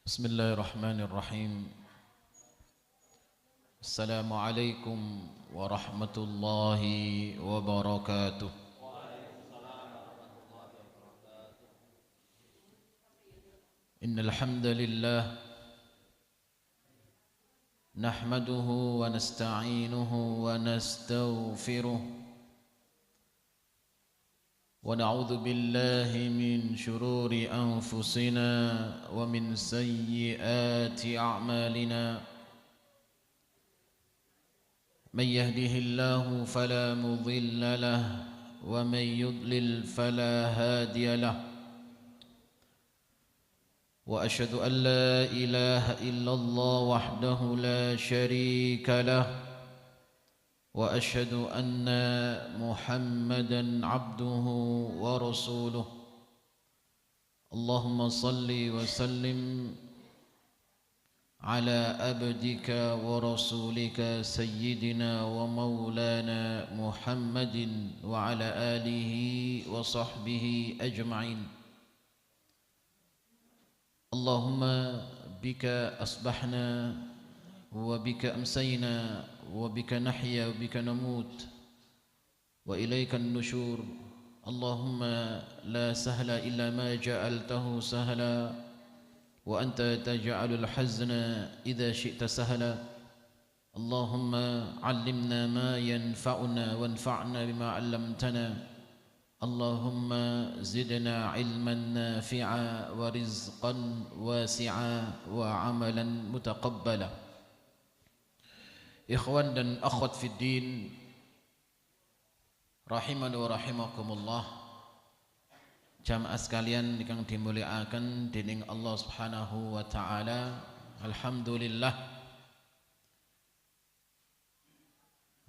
بسم الله الرحمن الرحيم. السلام عليكم ورحمة الله وبركاته. إن الحمد لله نحمده ونستعينه ونستغفره ونعوذ بالله من شرور أنفسنا ومن سيئات أعمالنا. من يهده الله فلا مضل له ومن يضلل فلا هادي له. وأشهد أن لا إله إلا الله وحده لا شريك له، وأشهد أن محمدا عبده ورسوله. اللهم صل وسلم على عبدك ورسولك سيدنا ومولانا محمد وعلى آله وصحبه أجمعين. اللهم بك أصبحنا وبك أمسينا وبك نحيا وبك نموت وإليك النشور. اللهم لا سهل إلا ما جعلته سهلا وأنت تجعل الحزن إذا شئت سهلا. اللهم علمنا ما ينفعنا وانفعنا بما علمتنا. اللهم زدنا علما نافعا ورزقا واسعا وعملا متقبلا. Ikhwan dan akhwat fiddin rahimani wa rahimakumullah, jamaah sekalian ingkang dimulyakaken dening Allah Subhanahu wa taala. Alhamdulillah,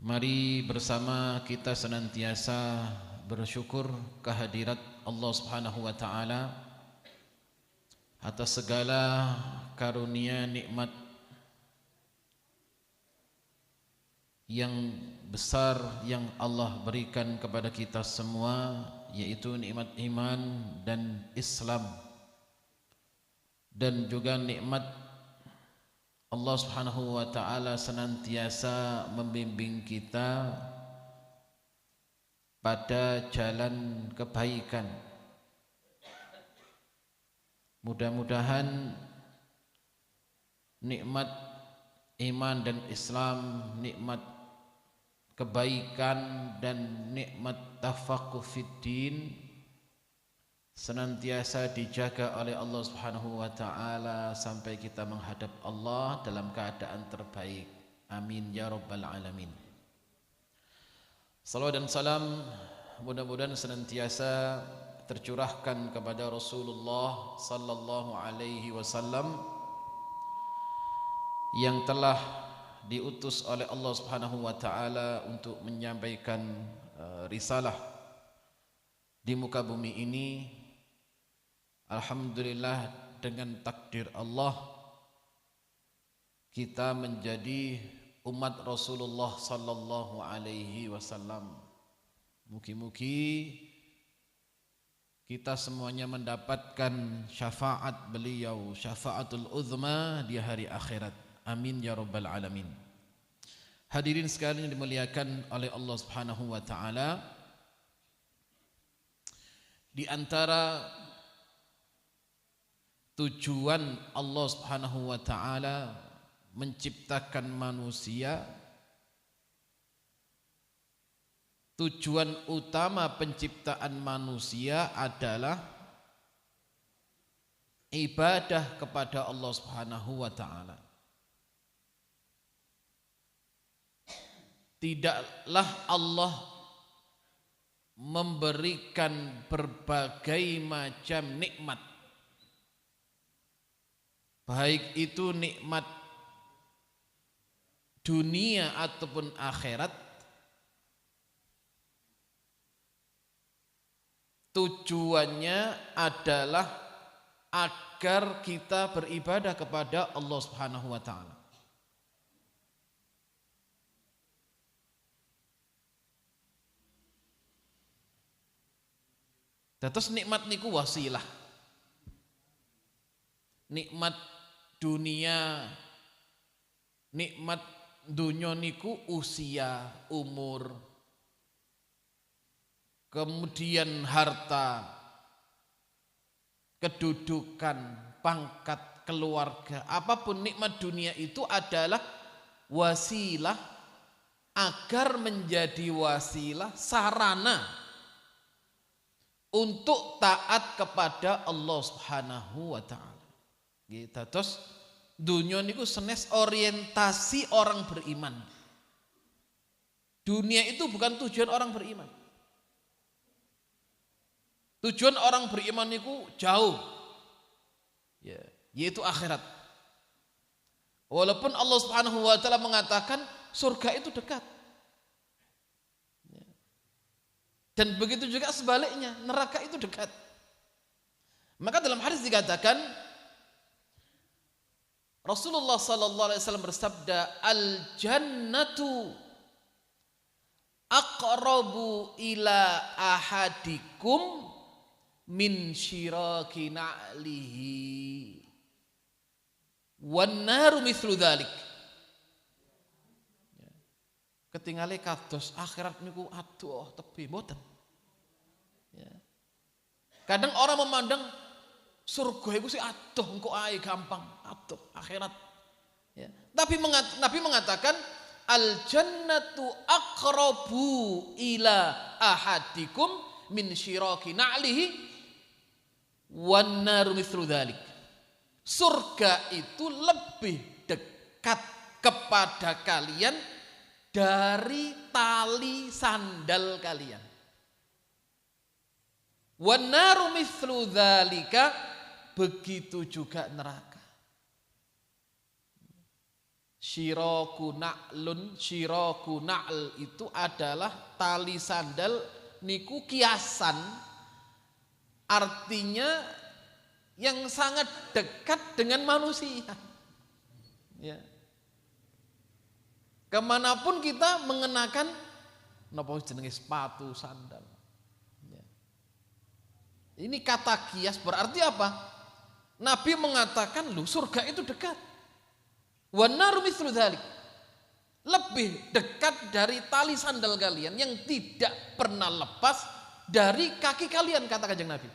mari bersama kita senantiasa bersyukur kehadirat Allah Subhanahu wa taala atas segala karunia nikmat yang besar yang Allah berikan kepada kita semua, yaitu nikmat iman dan Islam, dan juga nikmat Allah Subhanahu wa taala senantiasa membimbing kita pada jalan kebaikan. Mudah-mudahan nikmat iman dan Islam, nikmat kebaikan dan nikmat tafaqquh fiddin senantiasa dijaga oleh Allah Subhanahu wa taala sampai kita menghadap Allah dalam keadaan terbaik. Amin ya rabbal alamin. Salawat dan salam mudah-mudahan senantiasa tercurahkan kepada Rasulullah sallallahu alaihi wasallam yang telah diutus oleh Allah Subhanahu wa taala untuk menyampaikan risalah di muka bumi ini. Alhamdulillah, dengan takdir Allah kita menjadi umat Rasulullah sallallahu alaihi wasallam. Mugi-mugi kita semuanya mendapatkan syafaat beliau, syafaatul uzma di hari akhirat. Amin ya rabbal alamin. Hadirin sekalian yang dimuliakan oleh Allah Subhanahu wa taala, di antara tujuan Allah Subhanahu wa taala menciptakan manusia, tujuan utama penciptaan manusia adalah ibadah kepada Allah Subhanahu wa taala. Tidaklah Allah memberikan berbagai macam nikmat, baik itu nikmat dunia ataupun akhirat, tujuannya adalah agar kita beribadah kepada Allah Subhanahu wa taala. Terus nikmat niku wasilah. Nikmat dunia, nikmat dunia niku usia, umur, kemudian harta, kedudukan, pangkat, keluarga, apapun nikmat dunia itu adalah wasilah agar menjadi wasilah, sarana untuk taat kepada Allah Subhanahu wa taala. Gitu. Terus dunia niku senes orientasi orang beriman. Dunia itu bukan tujuan orang beriman. Tujuan orang beriman niku jauh. Ya, yaitu akhirat. Walaupun Allah Subhanahu wa taala mengatakan surga itu dekat. Ya. Dan begitu juga sebaliknya, neraka itu dekat. Maka dalam hadis dikatakan Rasulullah sallallahu alaihi wasallam bersabda, "Al jannatu aqrabu ila ahadikum min syiraki na'lihi wan naru mithlu dzalik." Ketingale kados akhirat niku aduh tebi mboten. Ya. Kadang orang memandang surga itu sih aduh engko ae gampang, aduh akhirat. Ya. Tapi Nabi mengatakan al jannatu aqrabu ila ahadikum min syiraki na'lihi wan naru mithlu dzalik. Surga itu lebih dekat kepada kalian dari tali sandal kalian. Wan naru mithlu dzalika, begitu juga neraka. Syiraku na'l itu adalah tali sandal niku kiasan, artinya yang sangat dekat dengan manusia. Ya. Kemanapun kita mengenakan napa jenenge sepatu sandal. Ya. Ini kata kias berarti apa? Nabi mengatakan loh surga itu dekat. Wan naru mithlu dzalik. Lebih dekat dari tali sandal kalian yang tidak pernah lepas dari kaki kalian, kata Kanjeng Nabi.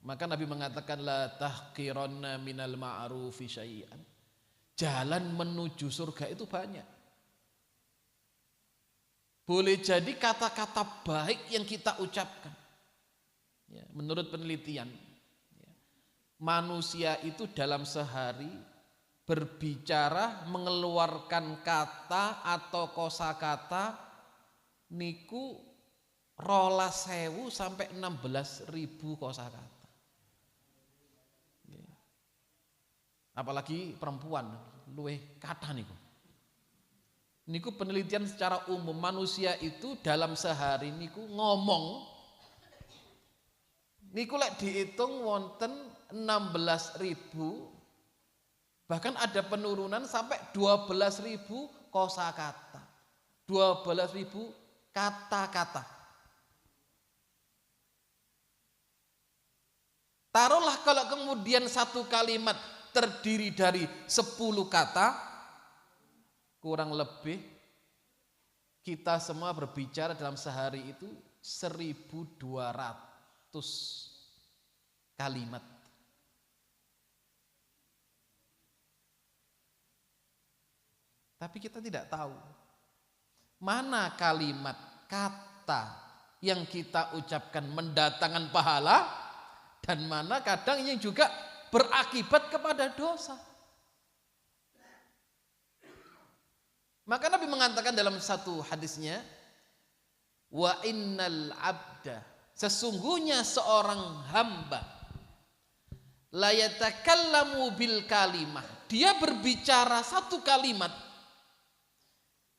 Maka Nabi mengatakan la tahqiranna minal ma'rufi syai'an. Jalan menuju surga itu banyak. Boleh jadi kata-kata baik yang kita ucapkan. Ya, menurut penelitian, ya, manusia itu dalam sehari berbicara mengeluarkan kata atau kosakata niku 12.000 sampai 16.000 kosakata. Ya. Apalagi perempuan, luwih kata niku. Niku penelitian secara umum manusia itu dalam sehari niku ngomong niku lek dihitung wonten 16.000, bahkan ada penurunan sampai 12.000 kosakata, 12.000 kata-kata. Taruhlah kalau kemudian satu kalimat terdiri dari 10 kata, kurang lebih kita semua berbicara dalam sehari itu 1.200 kalimat. Tapi kita tidak tahu mana kalimat, kata yang kita ucapkan mendatangkan pahala dan mana kadang yang juga berakibat kepada dosa. Maka Nabi mengatakan dalam satu hadisnya, wa innal abda, sesungguhnya seorang hamba, la yatakallamu bil kalimah, dia berbicara satu kalimat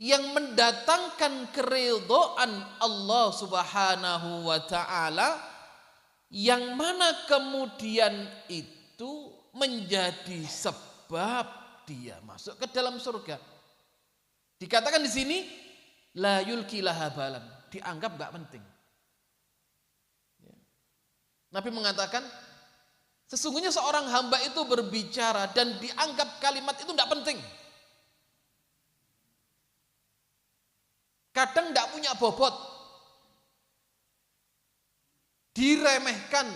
yang mendatangkan keridhaan Allah Subhanahu wa taala, yang mana kemudian itu menjadi sebab dia masuk ke dalam surga. Dikatakan di sini la yulki laha balan, dianggap enggak penting. Nabi mengatakan, sesungguhnya seorang hamba itu berbicara dan dianggap kalimat itu tidak penting. Kadang tidak punya bobot. Diremehkan.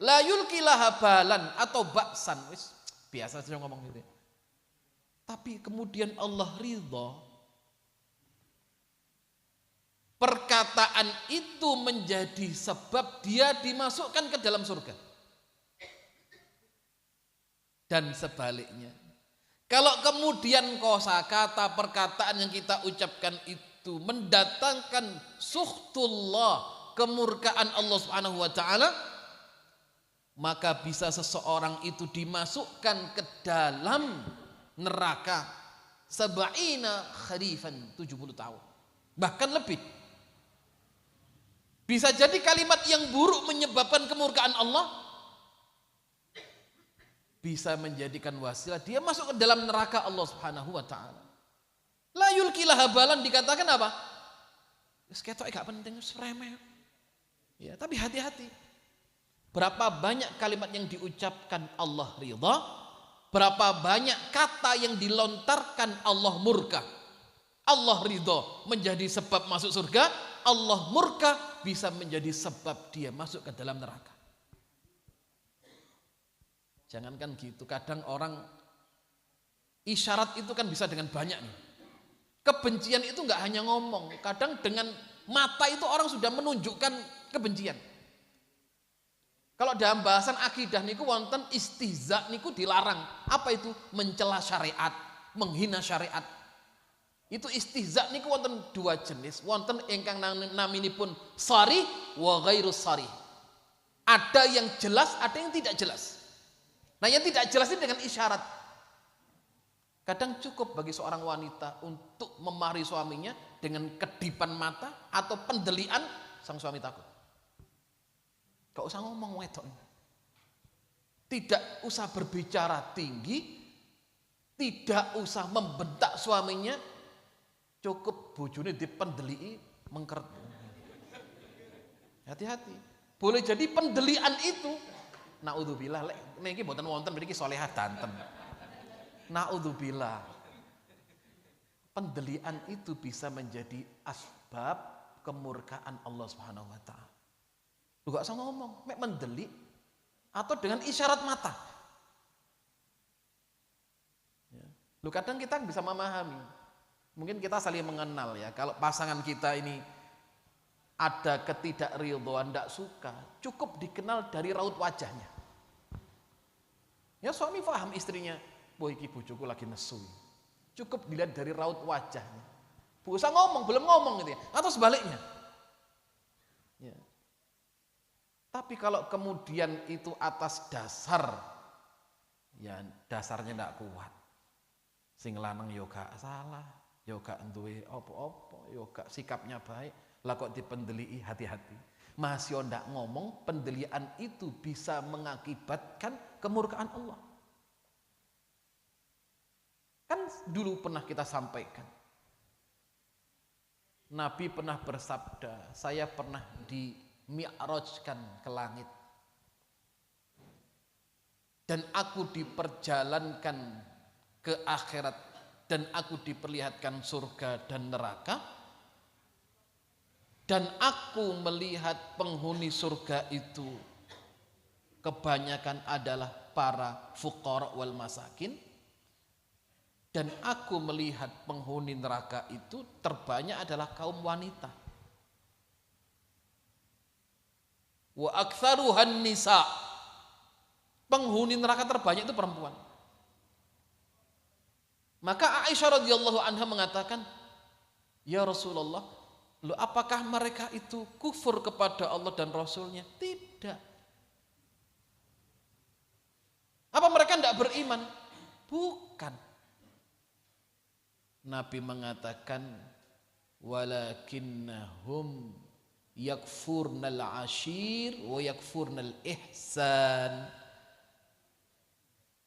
La yulkilaha balan atau baksan. Biasa saja ngomong gitu. Tapi kemudian Allah ridha. Perkataan itu menjadi sebab dia dimasukkan ke dalam surga. Dan sebaliknya. Kalau kemudian kosakata perkataan yang kita ucapkan itu mendatangkan sukhtullah, kemurkaan Allah Subhanahu wa taala, maka bisa seseorang itu dimasukkan ke dalam neraka sab'ina kharifan, 70 tahun. Bahkan lebih. Bisa jadi kalimat yang buruk menyebabkan kemurkaan Allah, bisa menjadikan wasilah dia masuk ke dalam neraka Allah Subhanahu wa taala. La yulkilaha balan dikatakan apa? Wis ketok gak penting, wis remeh. Ya, tapi hati-hati. Berapa banyak kalimat yang diucapkan Allah ridha, berapa banyak kata yang dilontarkan Allah murka. Allah ridha menjadi sebab masuk surga, Allah murka bisa menjadi sebab dia masuk ke dalam neraka. Jangankan gitu, kadang orang isyarat itu kan bisa dengan banyak nih. Kebencian itu enggak hanya ngomong, kadang dengan mata itu orang sudah menunjukkan kebencian. Kalau dalam bahasan akidah niku wonten istihza niku dilarang. Apa itu? Mencela syariat, menghina syariat. Itu istihza niku wonten dua jenis. Wonten ingkang naminipun sharih wa ghairu sharih. Ada yang jelas, ada yang tidak jelas. Nah, yang tidak jelas ini dengan isyarat. Kadang cukup bagi seorang wanita untuk memarahi suaminya dengan kedipan mata atau pendelian, sang suami takut. Gak usah ngomong wedok. Tidak usah berbicara tinggi, tidak usah membentak suaminya, cukup bojone dipendeli mengkeret. Hati-hati. Boleh jadi pendelian itu, naudzubillah, lek niki mboten wonten mriki salehah danten. Naudzubillah. Pendelian itu bisa menjadi asbab kemurkaan Allah Subhanahu wa taala. Lu gak usah ngomong, mek mendeli atau dengan isyarat mata. Ya. Lu kadang kita bisa memahami. Mungkin kita saling mengenal ya. Kalau pasangan kita ini ada ketidakridhoan, tidak suka, cukup dikenal dari raut wajahnya. Ya suami paham istrinya, boy iki bojoku lagi nesu. Cukup dilihat dari raut wajahnya. Bu usah ngomong, belum ngomong gitu ya. Atau sebaliknya. Ya. Tapi kalau kemudian itu atas dasar, ya dasarnya tidak kuat. Sing lanang yo gak salah, yo gak duwe apa-apa, yo gak sikapnya baik, lah kok dipendeli, hati-hati. Masih ndak ngomong, pendelian itu bisa mengakibatkan kemurkaan Allah. Kan dulu pernah kita sampaikan. Nabi pernah bersabda, saya pernah di-mi'rajkan ke langit. Dan aku diperjalankan ke akhirat. Dan aku diperlihatkan surga dan neraka. Dan aku melihat penghuni surga itu kebanyakan adalah para fuqara wal masakin. Dan aku melihat penghuni neraka itu terbanyak adalah kaum wanita. Wa aktsaruhan nisa. Penghuni neraka terbanyak itu perempuan. Maka Aisyah radhiyallahu anha mengatakan, "Ya Rasulullah, loh apakah mereka itu kufur kepada Allah dan Rasulnya?" Tidak. Apa mereka tidak beriman? Bukan. Nabi mengatakan, walakinnahum yakfurnal ashir wa yakfurnal ihsan.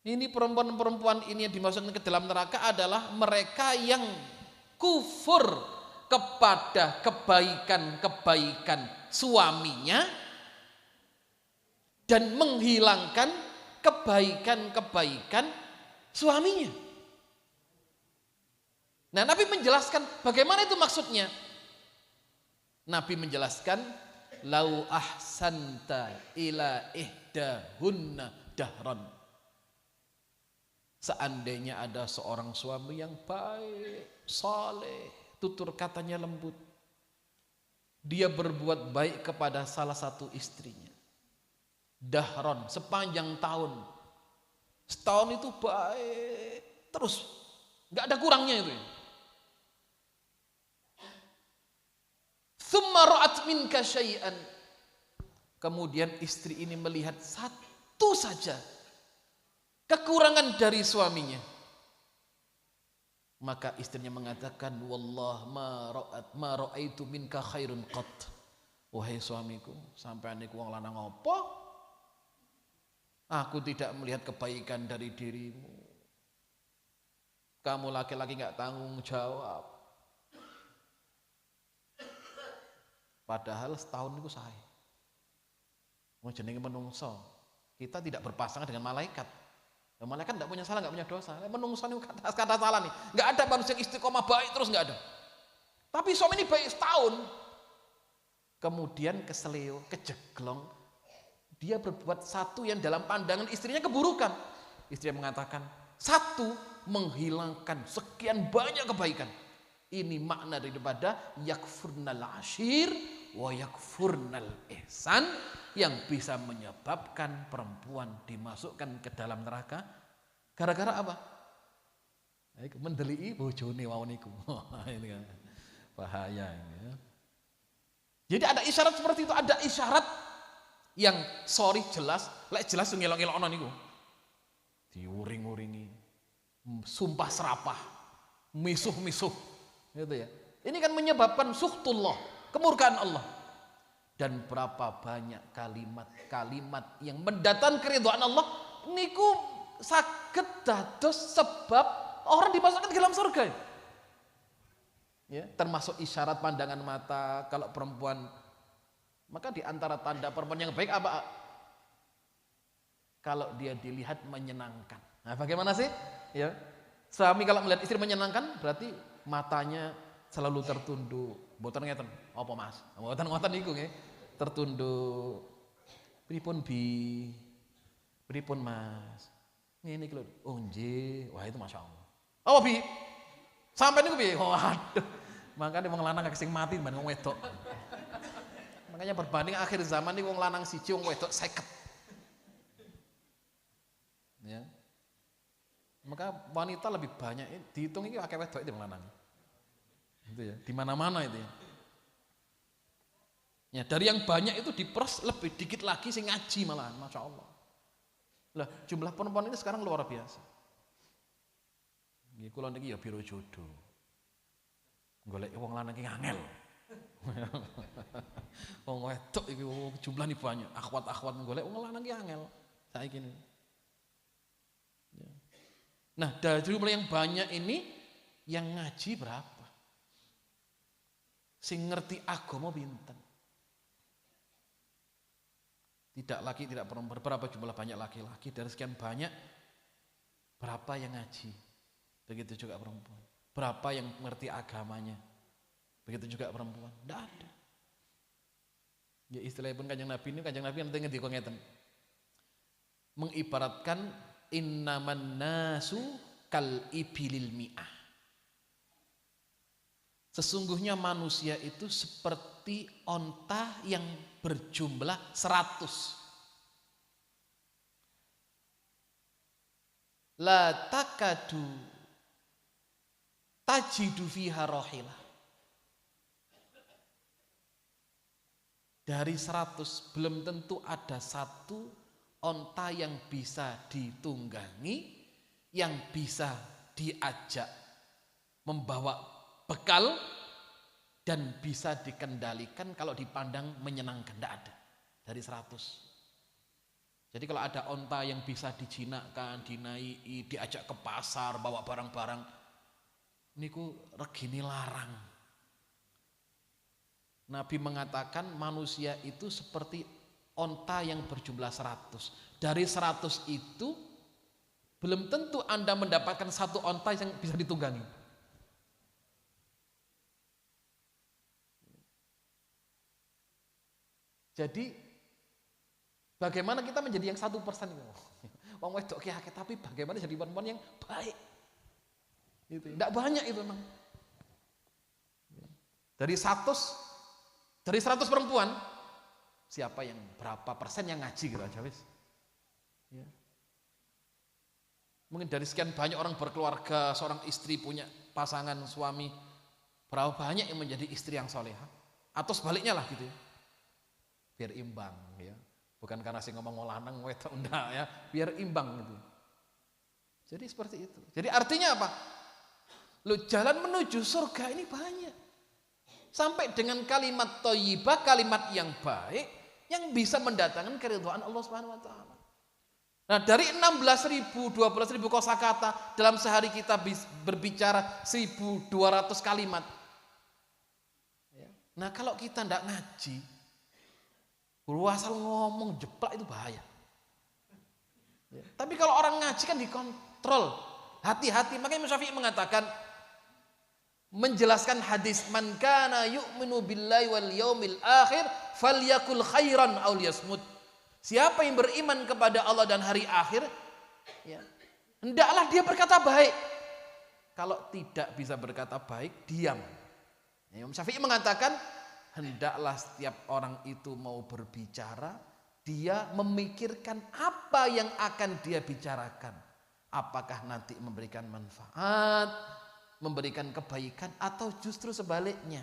Ini perempuan-perempuan ini yang dimasukkan ke dalam neraka adalah mereka yang kufur kepada kebaikan-kebaikan suaminya dan menghilangkan kebaikan-kebaikan suaminya. Nah, Nabi menjelaskan bagaimana itu maksudnya. Nabi menjelaskan, lau ahsanta ila ihdahunna dahran. Seandainya ada seorang suami yang baik, saleh, tutur katanya lembut, dia berbuat baik kepada salah satu istrinya, dahron, sepanjang tahun, setahun itu baik terus, nggak ada kurangnya itu. Tsumma ra'at minka syai'an, kemudian istri ini melihat satu saja kekurangan dari suaminya, maka istrinya mengatakan, wallah ma ra'aitu minka khairun qat. Wahai suamiku, sampai niku wong lanang apa? Aku tidak melihat kebaikan dari dirimu. Kamu laki-laki enggak tanggung jawab. Padahal setahun niku sae. Wong jenenge menungso, kita tidak berpasangan dengan malaikat. Malaikat tidak punya salah, tidak punya dosa. Menungso ini kata salah nih. Nggak ada manusia yang istiqomah baik terus, nggak ada. Tapi suami ini baik setahun, kemudian keseleo, kejeglong, dia berbuat satu yang dalam pandangan istrinya keburukan. Istrinya mengatakan, satu, menghilangkan sekian banyak kebaikan. Ini makna daripada yakfurnal ashir wa yakfurnal ihsan, yang bisa menyebabkan perempuan dimasukkan ke dalam neraka gara-gara apa? Mendelii bojone wau niku. Ini kan bahaya ini ya. Jadi ada isyarat seperti itu, ada isyarat yang sorry jelas, lek jelas ngelok-ngelokno niku. Diuring-uringi, sumpah serapah, misuh-misuh, gitu ya. Ini kan menyebabkan suhtullah, kemurkaan Allah. Dan berapa banyak kalimat-kalimat yang mendatangkan keridhaan Allah niku saged dados sebab orang dimasukkan ke dalam surga. Ya, termasuk isyarat pandangan mata kalau perempuan, maka di antara tanda perempuan yang baik apa? Kalau dia dilihat menyenangkan. Nah, bagaimana sih? Ya. Suami kalau melihat istri menyenangkan berarti matanya selalu tertunduk. Boten ngeten, apa Mas? Boten ngoten niku nggih. Tertunduk. Pripun Bi? Pripun Mas? Ngene iki lho. Oh nggih, wah itu masyaallah. Apa Bi? Sampai niku piye? Waduh. Makanya wong lanang akeh sing mati mbane wong wedok. Makanya berbanding akhir zaman niku wong lanang siji wong wedok 50. Ya. Maka wanita lebih banyak, dihitung iki akeh wedok itu wong lanang. Itu ya, di mana-mana itu ya. Ya, dari yang banyak itu diperas lebih dikit lagi sing ngaji malahan, Masya Allah. Lah, jumlah perempuan ini sekarang luar biasa. Nggih kula niki ya biro jodoh. Golek wong lanang iki angel. Wong wedok iki jumlahnya banyak, akhwat-akhwat golek wong lanang iki angel saiki ini. Ya. Nah, dari jumlah yang banyak ini yang ngaji berapa? Sing ngerti agama pinten? Tidak laki, tidak perempuan. Berapa jumlah banyak laki-laki dari sekian banyak? Berapa yang ngaji? Begitu juga perempuan. Berapa yang mengerti agamanya? Begitu juga perempuan. Tidak ada. Ya istilahnya pun Kanjeng Nabi nanti ngendika ngeten. Mengibaratkan innaman nasu kal ibilil mi'ah. Sesungguhnya manusia itu seperti onta yang berjumlah 100. La takadu tajidu fiha rohilah. Dari 100 belum tentu ada satu onta yang bisa ditunggangi, yang bisa diajak membawa bekal dan bisa dikendalikan kalau dipandang menyenangkan. Tidak ada dari 100. Jadi kalau ada onta yang bisa dijinakkan, dinaiki, diajak ke pasar, bawa barang-barang, niku regine larang. Nabi mengatakan manusia itu seperti onta yang berjumlah 100. Dari 100 itu belum tentu Anda mendapatkan satu onta yang bisa ditunggangi. Jadi bagaimana kita menjadi yang 1% itu? Wong wedok ki akeh, tapi bagaimana jadi perempuan yang baik? Itu enggak banyak itu memang. Dari 100 perempuan, siapa yang berapa persen yang ngaji gitu aja wis. Ya. Mungkin dari sekian banyak orang berkeluarga, seorang istri punya pasangan suami, berapa banyak yang menjadi istri yang solehah? Atau sebaliknya lah gitu ya. Biar imbang ya. Bukan karena sih ngomong lanang wedok enggak ya, biar imbang gitu. Jadi seperti itu. Jadi artinya apa? Lu jalan menuju surga ini banyak. Sampai dengan kalimat thayyibah, kalimat yang baik yang bisa mendatangkan keridhaan Allah Subhanahu wa taala. Nah, dari 16.000, 12.000 kosakata dalam sehari kita berbicara 1.200 kalimat. Nah, kalau kita tidak ngaji, guru asal ngomong jeplak itu bahaya. Tapi kalau orang ngaji kan dikontrol, hati-hati. Makanya Imam Syafi'i mengatakan, menjelaskan hadis man kana yu'minu billahi wal yaumil akhir falyakul khairan aw liyasmut. Siapa yang beriman kepada Allah dan hari akhir, ya, hendaklah dia berkata baik. Kalau tidak bisa berkata baik, diam. Imam Syafi'i mengatakan, hendaklah setiap orang itu mau berbicara, dia memikirkan apa yang akan dia bicarakan. Apakah nanti memberikan manfaat, memberikan kebaikan, atau justru sebaliknya.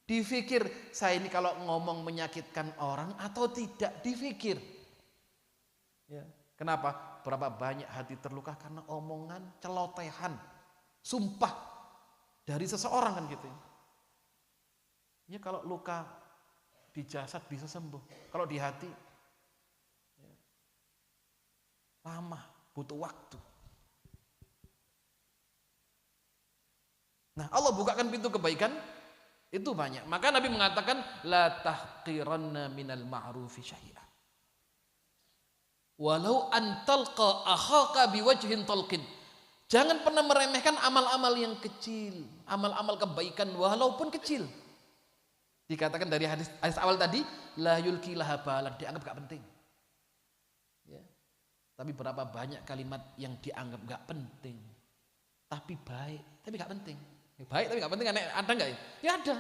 Difikir, saya ini kalau ngomong menyakitkan orang atau tidak, difikir. Ya. Kenapa? Berapa banyak hati terluka karena omongan celotehan, sumpah dari seseorang kan gitu. Ya kalau luka di jasad bisa sembuh, kalau di hati ya, lama, butuh waktu. Nah, Allah bukakan pintu kebaikan itu banyak. Maka Nabi mengatakan la tahqiranna minal ma'rufi syai'a. Walau an talqa akhaka biwajhin talqin. Jangan pernah meremehkan amal-amal yang kecil, amal-amal kebaikan walaupun kecil. Dikatakan dari hadis awal tadi, la yulki laha balan, dianggap gak penting. Ya. Tapi berapa banyak kalimat yang dianggap gak penting, tapi baik, tapi gak penting. Baik tapi gak penting, ada gak ya? Ya ada.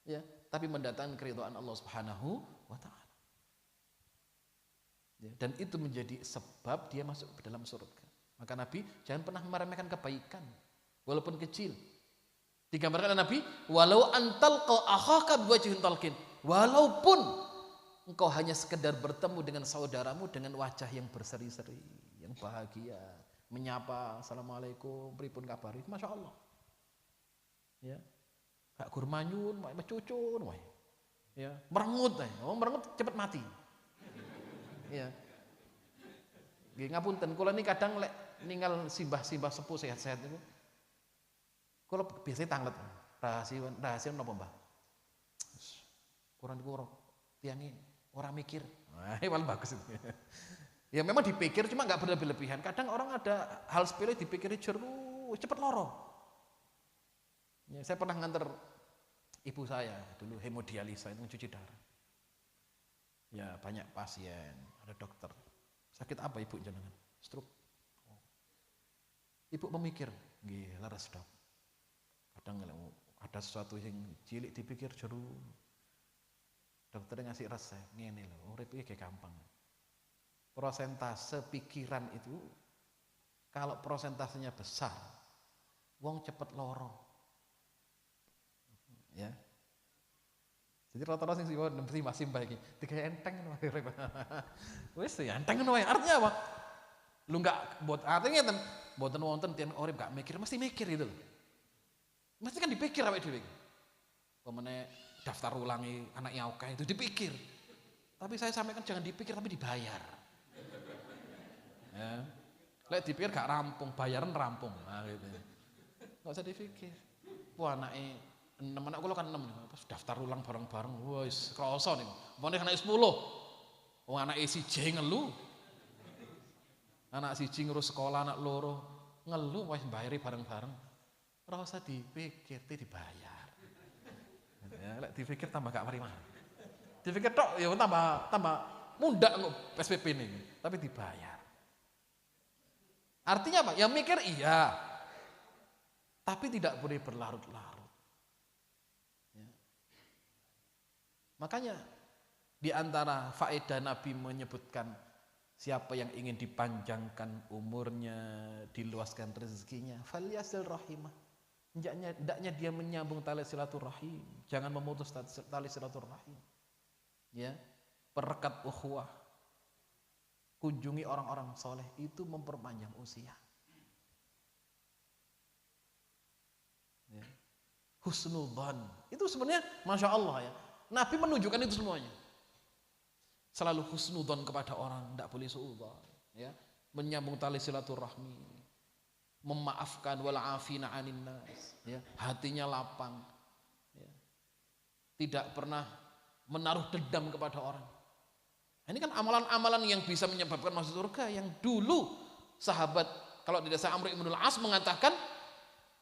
Ya, tapi mendatangkan keridhaan Allah Subhanahu wa taala. Ya, dan itu menjadi sebab dia masuk ke dalam surga. Maka Nabi jangan pernah meremehkan kebaikan walaupun kecil. Digambarkan oleh Nabi, walau antal qa akhaka biwajhin talqin. Walaupun engkau hanya sekedar bertemu dengan saudaramu dengan wajah yang berseri-seri, yang bahagia, menyapa, assalamualaikum, pripun kabar, masya Allah. Ya, gak gurmanyun, mecucun, ya, merengut, merengut cepat mati. Ya, ngapunten, kula ini kadang lek ninggal simbah-simbah sepuh sehat-sehat itu, kula biasanya tanglet, rahasia napa mbah? Kurang tiangi orang mikir, paling bagus itu. Ya memang dipikir, cuma nggak berlebihan. Kadang orang ada hal sepele dipikiri jeru, cepat loro. Ya, saya pernah nganter ibu saya dulu hemodialisa itu mencuci darah. Ya banyak pasien, ada dokter. Sakit apa ibu jenengan? Stroke. Oh. Ibu memikir, nggih leres dok. Kadang ada sesuatu yang cilik dipikir jeru. Dokter ngasih resep, ngene lho, urip iki gampang. Prosentase pikiran itu kalau prosentasenya besar, wong cepet loro. Ya. Jadi rata-rata sing masih baik iki. Digawe enteng ngono wae. Wis ya enteng ngono wae. Artinya apa? Lu enggak buat artinya ngeten, mboten wonten tiyang urip gak mikir, mesti mikir gitu loh. Mesti kan dipikir awake dhewe. Pemene daftar ulangi anaknya oke itu dipikir. Tapi saya sampaikan jangan dipikir tapi dibayar. Ya. Lek dipikir gak rampung, bayaran rampung. Nah gitu. Enggak usah dipikir. Wah anake 6 anak kula kan 6 pas daftar ulang bareng-bareng wis krasa niku. Mone anak 10. Wong anak siji ngelu. Anak siji ngurus sekolah, anak loro ngelu wis mbayari bareng-bareng. Ora usah dipikir, dibayar. Ya, lek dipikir tambah gak mari-mari. Dipikir tok ya tambah mundak kok SPP ini, tapi dibayar. Artinya apa? Ya mikir iya. Tapi tidak boleh berlarut-larut. Ya. Makanya di antara faedah Nabi menyebutkan siapa yang ingin dipanjangkan umurnya, diluaskan rezekinya, falyasil rahimah. Hendaknya dia menyambung tali silaturahim, jangan memutus tali silaturahim. Ya, perekat ukhuwah. Kunjungi orang-orang soleh, itu memperpanjang usia. Ya. Husnudzan, itu sebenarnya Masya Allah ya. Nabi menunjukkan itu semuanya. Selalu husnudzan kepada orang, tidak boleh suudzon. Ya. Menyambung tali silaturahmi, memaafkan wal afina anin nas. Ya. Hatinya lapang. Ya. Tidak pernah menaruh dendam kepada orang. Ini kan amalan-amalan yang bisa menyebabkan masuk surga. Yang dulu sahabat, kalau di desa Amr ibn al-As mengatakan,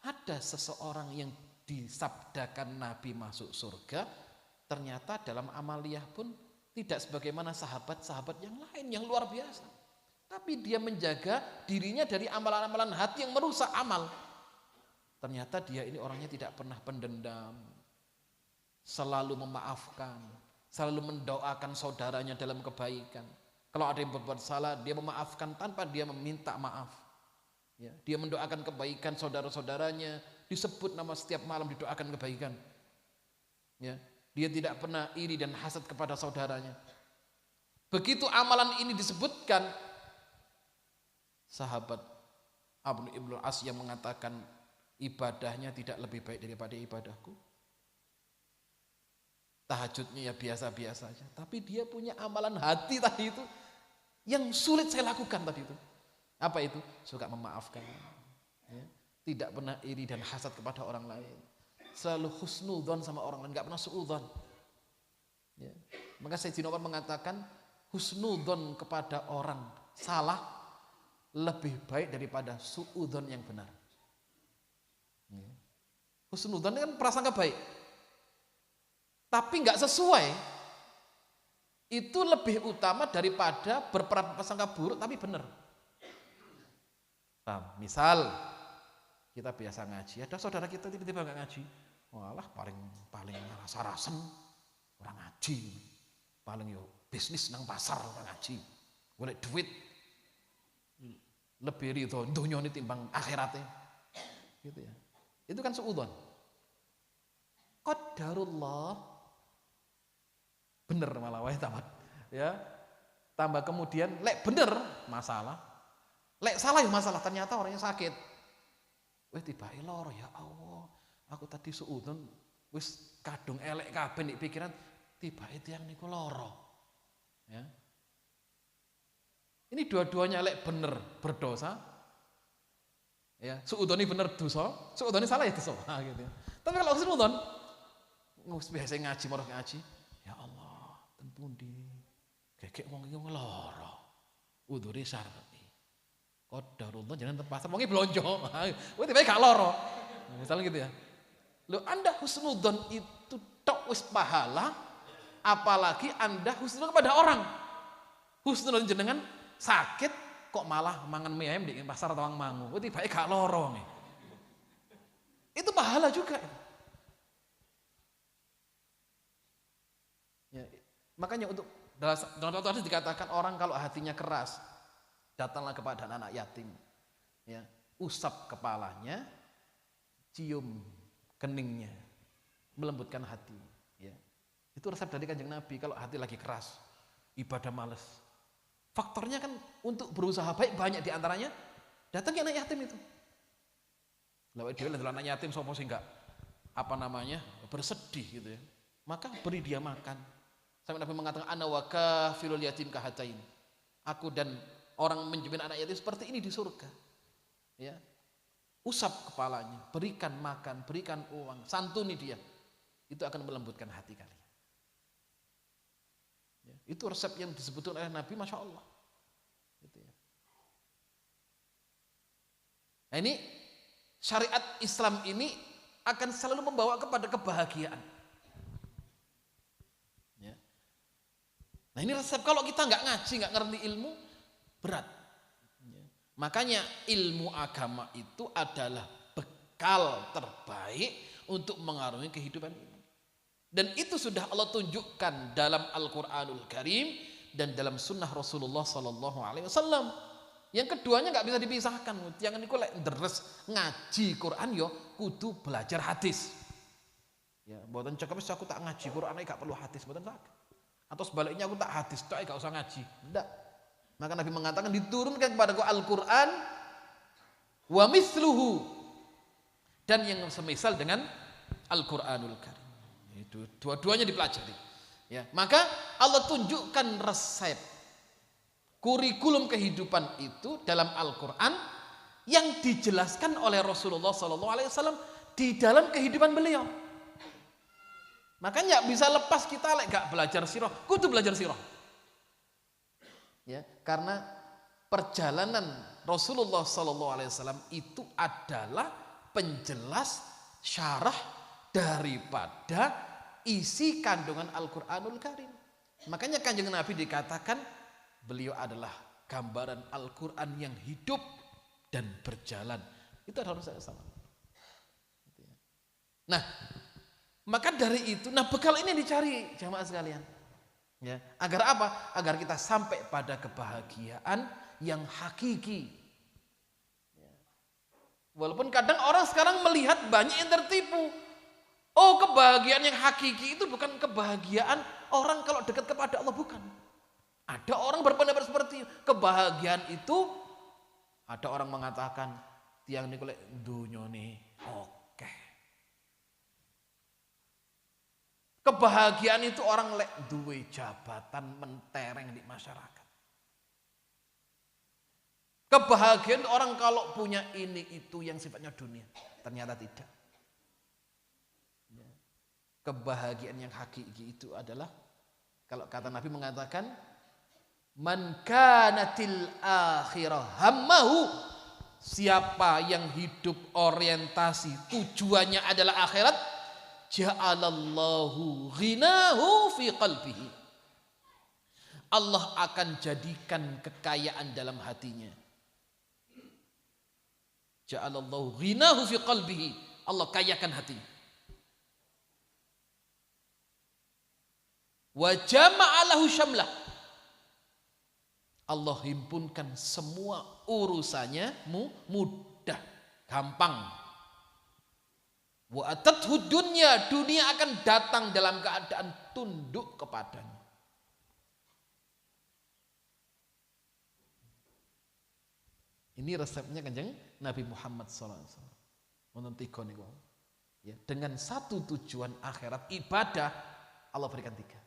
ada seseorang yang disabdakan Nabi masuk surga, ternyata dalam amaliyah pun tidak sebagaimana sahabat-sahabat yang lain yang luar biasa. Tapi dia menjaga dirinya dari amalan-amalan hati yang merusak amal. Ternyata dia ini orangnya tidak pernah pendendam, selalu memaafkan, selalu mendoakan saudaranya dalam kebaikan. Kalau ada yang berbuat salah, dia memaafkan tanpa dia meminta maaf. Ya, dia mendoakan kebaikan saudara-saudaranya, disebut nama setiap malam didoakan kebaikan. Ya, dia tidak pernah iri dan hasad kepada saudaranya. Begitu amalan ini disebutkan, sahabat Amr ibn al-As yang mengatakan ibadahnya tidak lebih baik daripada ibadahku. Tahajudnya ya biasa-biasa saja, tapi dia punya amalan hati tadi itu yang sulit saya lakukan tadi itu. Apa itu? Suka memaafkan, ya. Tidak pernah iri dan hasad kepada orang lain, selalu husnudzon sama orang lain, nggak pernah suudzon. Ya. Maka Sayyidina Umar mengatakan husnudzon kepada orang salah lebih baik daripada suudzon yang benar. Ya. Husnudzon kan prasangka baik, tapi nggak sesuai, itu lebih utama daripada berprasangka buruk tapi benar. Nah, misal kita biasa ngaji, ada saudara kita tiba-tiba nggak ngaji, walah paling rasa-rasen orang ngaji, paling yo bisnis nang pasar orang ngaji, golek duit lebih ridho dunia ini timbang akhiratnya, gitu ya. Itu kan suudzon. Qadarullah. Bener malah wae tamat. Ya. Tambah kemudian lek bener masalah. Lek salah ya masalah, ternyata orangnya sakit. Weh tiba-tiba loro ya Allah. Aku tadi suudzon wis kadung elek kabeh nek pikiran tiba-tiba tiyang niku loro. Ya. Ini dua-duanya lek bener berdosa. Ya, suudzoni bener dosa, suudzoni salah ya dosa. Nah, gitu ya. Tapi kalau suudzon wis biasa ngaji marah ngaji, ya Allah pundi gekek wong iki lara udure sarti qadarullah jangan terpaksa wong iki blonjo kowe tiba gak lara misalnya gitu ya. Lho Anda husnudzon itu tok wis pahala, apalagi Anda husnudzon kepada orang. Husnudzon jenengan sakit kok malah mangan mie ayam di pasar Tawang Mangu kowe tiba gak lara itu pahala juga. Ya, makanya untuk dalam satu hadis dikatakan orang kalau hatinya keras datanglah kepada anak yatim, ya, usap kepalanya, cium keningnya, melembutkan hati. Ya. Itu resep dari Kanjeng Nabi kalau hati lagi keras, ibadah males. Faktornya kan untuk berusaha baik banyak diantaranya datang ke anak yatim itu. Lalu dia adalah anak yatim sopo sih enggak bersedih gitu ya. Maka beri dia makan. Sampai Nabi mengatakan ana wa kafilul yatim kahatain. Aku dan orang menjamin anak yatim seperti ini di surga. Ya. usap kepalanya, berikan makan, berikan uang, santuni dia. Itu akan melembutkan hati kalian. Ya, itu resep yang disebutkan oleh Nabi, Masya Allah. Gitu ya. Nah ini syariat Islam ini akan selalu membawa kepada kebahagiaan. Ya. Nah ini resep, kalau kita nggak ngaji, nggak ngerti ilmu, berat. Ya. Makanya ilmu agama itu adalah bekal terbaik untuk mengarungi kehidupan ini. Dan itu sudah Allah tunjukkan dalam Al-Quranul Karim dan dalam sunnah Rasulullah Sallallahu Alaihi Wasallam. Yang keduanya nggak bisa dipisahkan. Jangan niku lek deres ngaji Quran yo kudu belajar hadis. Ya, mboten cukup aku tak ngaji Quran gak perlu hadis, mboten saged. Atau sebaliknya aku tak hadis tok gak usah ngaji. Ndak. Maka Nabi mengatakan diturunkan kepadaku Al-Quran wa misluhu, dan yang semisal dengan Al-Quranul Karim. Itu dua-duanya dipelajari. Ya, maka Allah tunjukkan resep kurikulum kehidupan itu dalam Al-Quran yang dijelaskan oleh Rasulullah SAW di dalam kehidupan beliau. Makanya bisa lepas kita gak belajar sirah, kudu belajar sirah. Ya, karena perjalanan Rasulullah SAW itu adalah penjelas syarah daripada isi kandungan Al-Quranul Karim. Makanya Kanjeng Nabi dikatakan beliau adalah gambaran Al-Quran yang hidup dan berjalan. Itu harus saya sama. Nah, maka dari itu, nah bekal ini dicari jamaah sekalian. Ya, agar apa? Agar kita sampai pada kebahagiaan yang hakiki. Ya. Walaupun kadang orang sekarang melihat banyak yang tertipu. Oh, kebahagiaan yang hakiki itu bukan kebahagiaan orang kalau dekat kepada Allah, bukan. Ada orang berpendapat seperti itu. Kebahagiaan itu, ada orang mengatakan tiang niku lek dunya nih oke. Kebahagiaan itu orang lek duwe jabatan mentereng di masyarakat. Kebahagiaan orang kalau punya ini itu yang sifatnya dunia. Ternyata tidak. Kebahagiaan yang hakiki itu adalah, kalau kata Nabi mengatakan, man kanatil akhirah hammahu, siapa yang hidup orientasi tujuannya adalah akhirat, ja'alallahu ghinahu fi qalbihi, Allah akan jadikan kekayaan dalam hatinya. Ja'alallahu ghinahu fi qalbihi, Allah kayakan hatinya. Wa jama'alahu syamlah, Allah himpunkan semua urusannya mudah, gampang. Wa atathu dunya, dunia akan datang dalam keadaan tunduk kepadanya. Ini resepnya Kanjeng Nabi Muhammad SAW. Ya, dengan satu tujuan akhirat ibadah, Allah berikan tiga.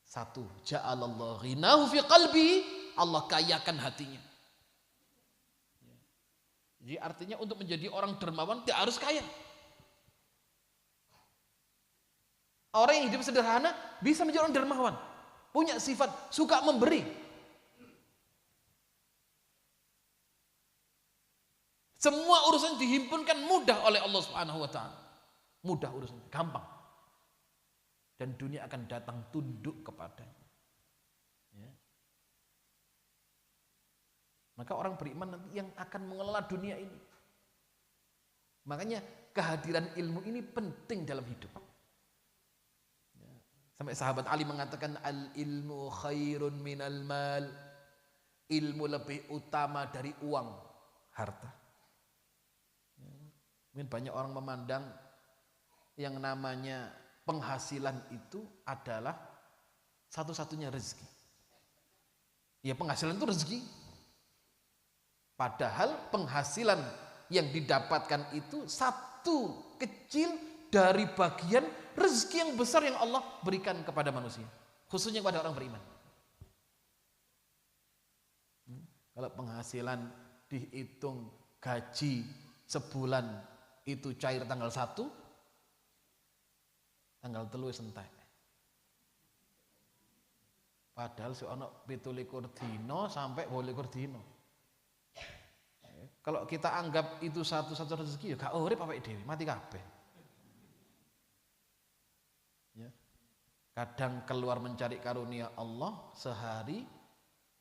Satu, ja'alallahu ghinahu fi qalbi, Allah kayakan hatinya. Jadi artinya untuk menjadi orang dermawan tidak harus kaya. Orang yang hidup sederhana bisa menjadi orang dermawan, punya sifat suka memberi. Semua urusan dihimpunkan mudah oleh Allah Subhanahu wa taala. Mudah urusannya, gampang. Dan dunia akan datang tunduk kepadanya. Ya. Maka orang beriman nanti yang akan mengelola dunia ini. Makanya kehadiran ilmu ini penting dalam hidup. Ya. Sampai sahabat Ali mengatakan al-ilmu khairun minal mal. Ilmu lebih utama dari uang, harta. Ya. Mungkin banyak orang memandang yang namanya penghasilan itu adalah satu-satunya rezeki. Ya, penghasilan itu rezeki. Padahal penghasilan yang didapatkan itu satu kecil dari bagian rezeki yang besar yang Allah berikan kepada manusia, khususnya kepada orang beriman. Kalau penghasilan dihitung gaji sebulan itu cair tanggal 1, tanggal 3 wis entek. Padahal si ono 17 dino sampai 28 dino. Kalau kita anggap itu satu-satu rezeki ya gak urip awake dhewe, mati kabeh. Ya. Kadang keluar mencari karunia Allah sehari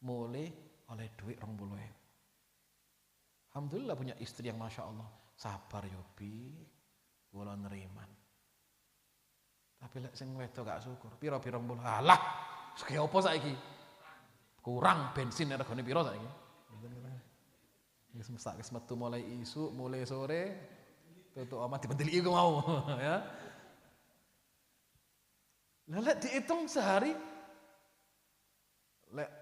mulai oleh duit 20.000. Alhamdulillah punya istri yang masya Allah sabar yobi, kula neriman. Tapi lek sing wedok gak syukur, pira-pira 20. Alah, segi apa saiki? Kurang bensin regane pira saiki? Wis mesak wis metu mulai isuk, mulai sore, tutuk omah dibendeli iku mau, ya. Lah lek dihitung sehari lek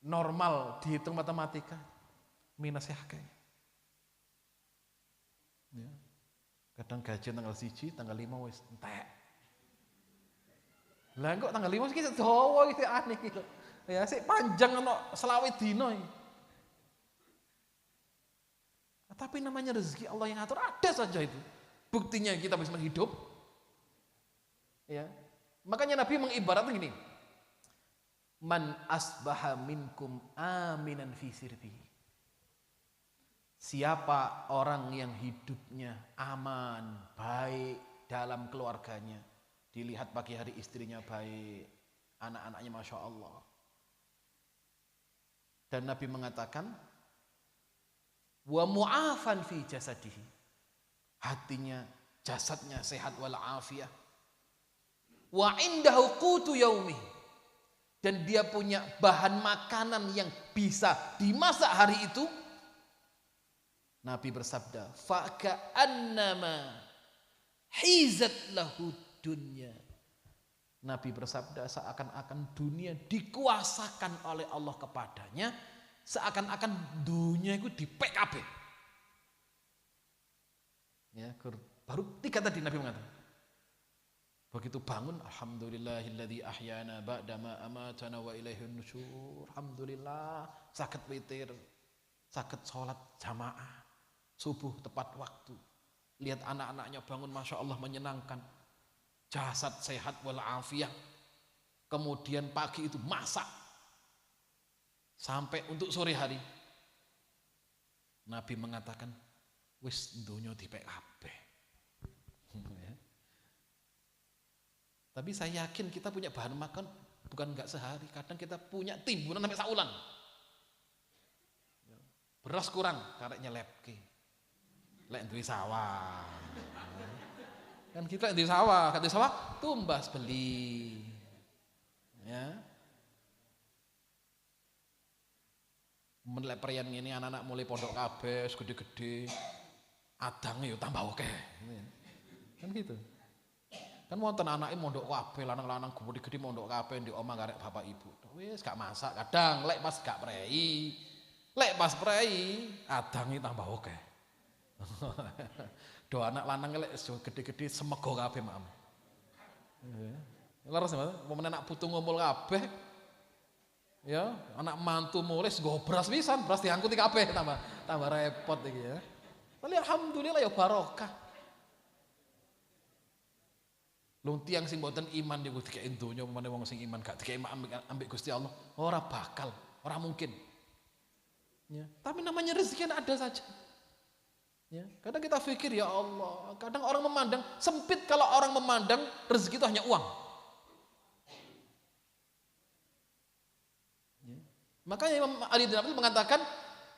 normal dihitung matematika minus ya akeh. Ya. Kadang gajian tanggal 1, tanggal 5 wis entek. Lah kok tanggal 5 iki dawa iki aneh iki. Ya sik panjang ono 20 dino iki. Tapi namanya rezeki Allah yang atur ada saja itu. Buktinya kita bisa hidup. Ya. Makanya Nabi mengibaratkan gini. Man asbaha minkum aminan fi sirbihi. Siapa orang yang hidupnya aman, baik dalam keluarganya. Dilihat pagi hari istrinya baik, anak-anaknya Masya Allah. Dan Nabi mengatakan, wa mu'afan fi jasadihi. Hatinya, jasadnya sehat wal'afiyah. Wa indahu qutu yaumih. Dan dia punya bahan makanan yang bisa dimasak hari itu. Nabi bersabda, faka'annama hizat lahu dunya. Nabi bersabda seakan-akan dunia dikuasakan oleh Allah kepadanya, seakan-akan dunia itu di PKB. Ya, baru 3 tadi Nabi mengatakan. Begitu bangun, alhamdulillahilladzi ahyana ba'dama amatana wa ilaihin nusyur. Alhamdulillah, sakit witir, sakit sholat jamaah, subuh tepat waktu. Lihat anak-anaknya bangun, Masya Allah menyenangkan. Jasad sehat walafiat. Kemudian pagi itu masak. Sampai untuk sore hari. Nabi mengatakan, wis dunya di PKB. Tapi saya yakin kita punya bahan makan bukan enggak sehari, kadang kita punya timbunan sampai saulan. Beras kurang, karek nyelepke. Lek duwe sawah. Kan kita di sawah, kan di sawah tumbas beli. Ya. Menlek perian ngene anak-anak mulai pondok kabeh, gede-gede. Adange yo tambah akeh. Kan gitu. Kan wonten anake mondok kabeh, lanang-lanang gede-gede mondok kabeh di omah karek bapak ibu. Wis gak masak kadang, lek pas gak prei. Lek pas prei, adange tambah akeh. Do anak lanang lek gede-gede semego kabeh mak. Leres Mas, momen anak putu ngumpul kabeh. Ya, anak mantu mulai nggo beras pisan, beras diangkuti kabeh tambah repot iki ya. Tapi alhamdulillah ya barokah. Lung tiang sing mboten iman niku dikeki donya pemane wong sing iman gak dikeki ambek Gusti Allah, ora bakal, ora mungkin. Ya, tapi namanya rezeki ada saja. Ya, kadang kita pikir ya Allah, kadang orang memandang sempit kalau orang memandang rezeki itu hanya uang. Ya. Makanya Imam Ali bin Abi mengatakan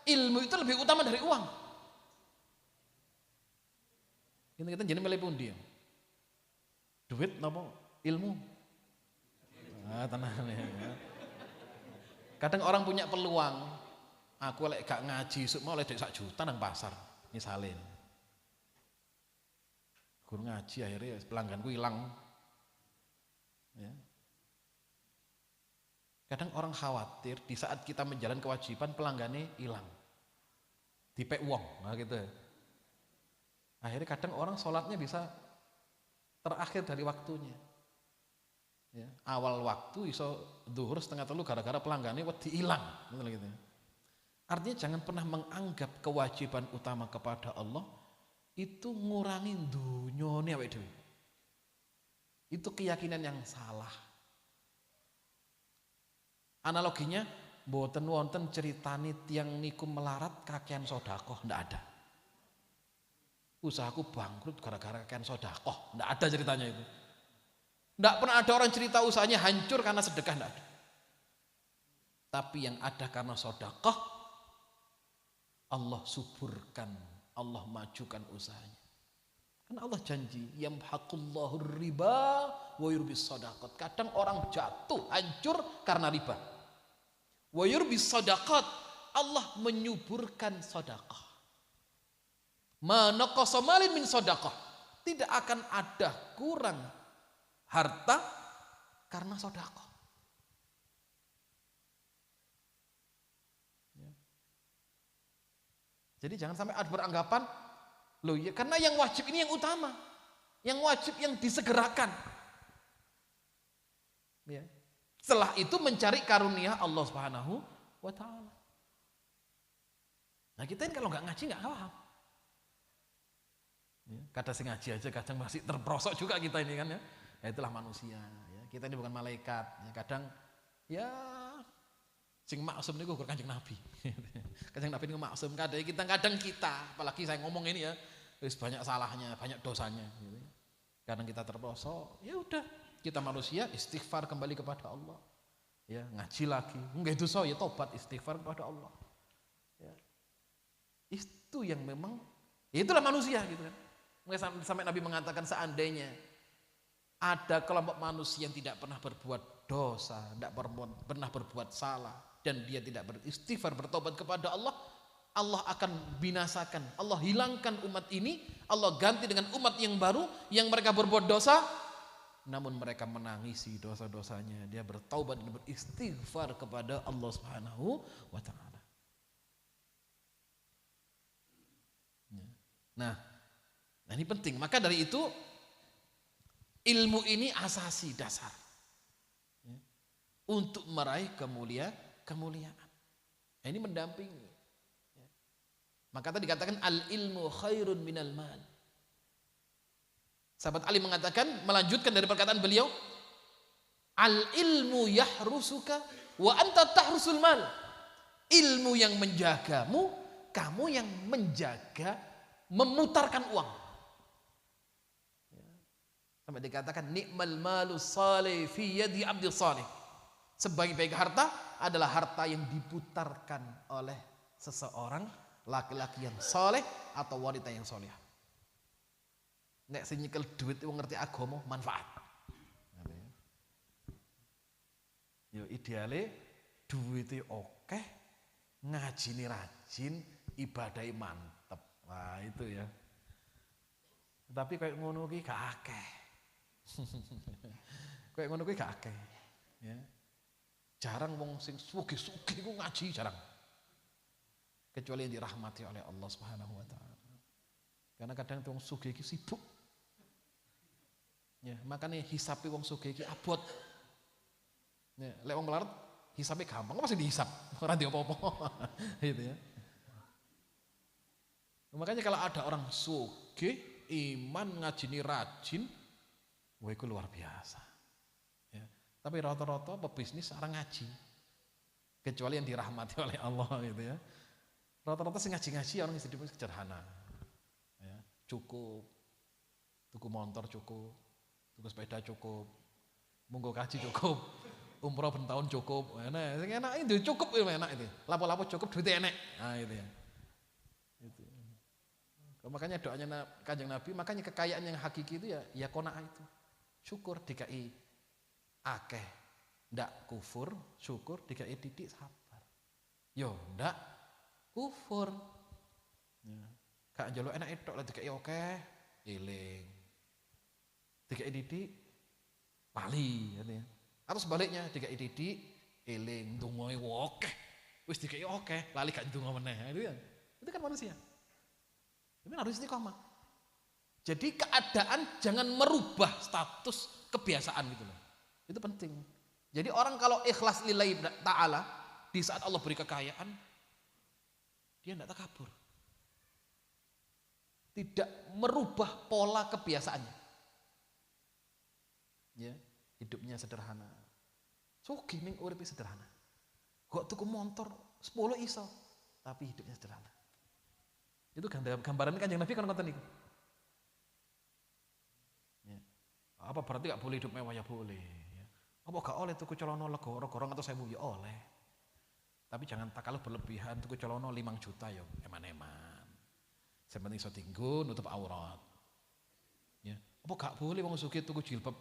ilmu itu lebih utama dari uang. Kita jadi milih pundi ya? Duit napa ilmu? Tenang ya. Kadang orang punya peluang, aku lek gak ngaji sok mau ledek 1 juta nang pasar, misalnya. Guru ngaji akhirnya pelangganku hilang. Ya. Kadang orang khawatir di saat kita menjalankan kewajiban pelanggannya hilang. Dipek uang, nah gitu. Akhirnya kadang orang sholatnya bisa terakhir dari waktunya. Ya, awal waktu iso zuhur 2:30 gara-gara pelanggannya wedi ilang gitu. Artinya jangan pernah menganggap kewajiban utama kepada Allah itu ngurangin dunyane awake dhewe. Itu keyakinan yang salah. Analoginya mboten wonten ceritani tiang niku melarat kakean sedekah, ndak ada. Usahaku bangkrut gara-gara kakean sedekah, ndak ada ceritanya itu. Ndak pernah ada orang cerita usahanya hancur karena sedekah, ndak ada. Tapi yang ada karena sedekah Allah suburkan, Allah majukan usahanya. Karena Allah janji, yamhaqullahu riba wa yurbis shadaqat. Kadang orang jatuh, hancur karena riba. Wa yurbis shadaqat, Allah menyuburkan sedekah. Ma naqasa malin min shadaqah. Tidak akan ada kurang harta karena sedekah. Jadi jangan sampai ada beranggapan, loh ya karena yang wajib ini yang utama, yang wajib yang disegerakan. Ya. Setelah itu mencari karunia Allah Subhanahu wa Ta'ala. Nah kita ini kalau nggak ngaji nggak paham. Ya, kadang sing ngaji aja kadang masih terperosok juga kita ini kan ya. Ya itulah manusia. Ya. Kita ini bukan malaikat. Ya, kadang ya sing maksum niku ukur Kanjeng Nabi. Kanjeng Nabi niku maksum kadang kita, apalagi saya ngomong ini ya, wis banyak salahnya, banyak dosanya gitu. Kadang kita terperosok, ya udah, kita manusia istighfar kembali kepada Allah. Ya, ngaji lagi. Enggak dosa ya tobat istighfar kepada Allah. Ya. Itu yang memang ya itulah manusia gitu kan. Sampai Nabi mengatakan seandainya ada kelompok manusia yang tidak pernah berbuat dosa, tidak pernah berbuat salah, dan dia tidak beristighfar, bertobat kepada Allah, Allah akan binasakan, Allah hilangkan umat ini, Allah ganti dengan umat yang baru, yang mereka berbuat dosa, namun mereka menangisi dosa-dosanya, dia bertaubat dan beristighfar kepada Allah Subhanahu wa Ta'ala. Nah ini penting, maka dari itu ilmu ini asasi dasar untuk meraih kemuliaan. Nah, ini mendampingi. Maka tadi dikatakan al ilmu khairun minal mal. Sahabat Ali mengatakan, melanjutkan dari perkataan beliau, al ilmu yahrusuka wa anta tahrusul mal. Ilmu yang menjagamu, kamu yang menjaga memutarkan uang. Sampai dikatakan nikmal malu salih fi yadi abdil salih. Sebaik-baik harta adalah harta yang diputarkan oleh seseorang laki-laki yang soleh atau wanita yang soleh. Nek sing nyekel duit itu ngerti agama manfaat. Yo ideale duitnya oke, ngajine rajin, ibadahnya mantep. Wah itu ya. Tapi kayak ngono ki gak akeh. Kayak ngono ki gak akeh. Ya. Jarang wong sing sugih-sugih ku ngaji jarang. Kecuali yang dirahmati oleh Allah Subhanahu wa Ta'ala. Karena kadang wong sugih iki sibuk. Ya, makanya hisabe wong sugih iki abot. Ya, lek wong melarat hisabe gampang, pasti dihisap. Ora ndi apa-apa. Gitu ya. Makanya kalau ada orang sugih, iman, ngajini rajin, wah itu luar biasa. Tapi rata-rata pebisnis orang ngaji, kecuali yang dirahmati oleh Allah gitu ya. Rata-rata sing ngaji-ngaji orang hidup sederhana, ya, cukup, tuku motor cukup, tuku sepeda cukup, munggo kaji cukup, umroh ben tahun cukup, enak itu cukup ya enak itu, lapo-lapo cukup duitnya enak, nah itu ya. Itu. Makanya doanya Kanjeng Nabi, makanya kekayaan yang hakiki itu ya qanaah itu, syukur DKI. Akeh ndak kufur, syukur dikai didik sabar. Yo ndak kufur. Ya. Gak njaluk enak tok lah dikai oke, eling. Dikai didik lali ya. Atau sebaliknya dikai didik eling ndongae oke. Wis dikai oke, lali gak ndonga meneh. Itu ya. Itu kan manusia. Tapi harus istiqomah. Jadi keadaan jangan merubah status kebiasaan gitu loh. Itu penting. Jadi orang kalau ikhlas lillahi ta'ala di saat Allah beri kekayaan, Dia tidak takabur. Tidak merubah pola kebiasaannya. Ya, hidupnya sederhana. Sugih ning uripe sederhana. Kok tuku motor 10 iso, tapi hidupnya sederhana. Itu gambaran Kanjeng Nabi kan ngoten niku. Ya. Apa berarti gak boleh hidup mewah? Ya boleh. Ya. Apa gak oleh tuku celana rego 200.000? Ya oleh. Tapi jangan takaluf berlebihan, tuku celana 5 juta ya eman-eman. Yang penting iso dienggo nutup aurat. Ya. Apa gak boleh wong sugih tuku jilbab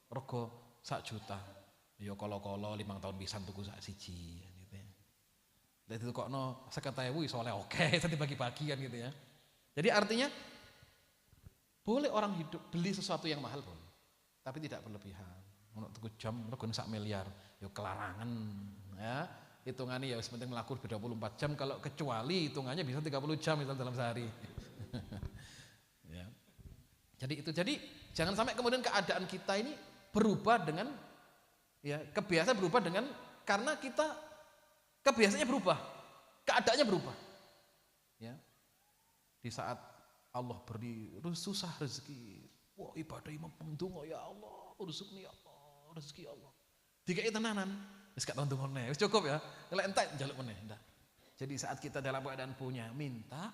rego 1 juta? Ya kala-kala 5 tahun pisan tuku sak siji gitu ya. Lah ditukokno 50.000 iso oleh oke, iso dibagi-bagi kan gitu ya. Jadi artinya boleh orang hidup beli sesuatu yang mahal boleh, tapi tidak berlebihan. Ono tuku jam regane 1 miliar, ya kelarangan ya. Hitungannya ya penting melaku 24 jam, kalau kecuali hitungannya bisa 30 jam itu dalam sehari. Ya. Jadi jangan sampai kemudian keadaan kita ini berubah dengan ya kebiasaan berubah dengan karena kita kebiasaannya berubah, keadaannya berubah. Ya. Di saat Allah beri susah rezeki, wah ibadah imam pendonga ya Allah, rezeki ya Allah, rezeki Allah. Dikai tenanan. Wis gak tau ndongone, wis cukup ya. Lek entek njaluk meneh, ndak. Jadi saat kita dalam keadaan punya, minta.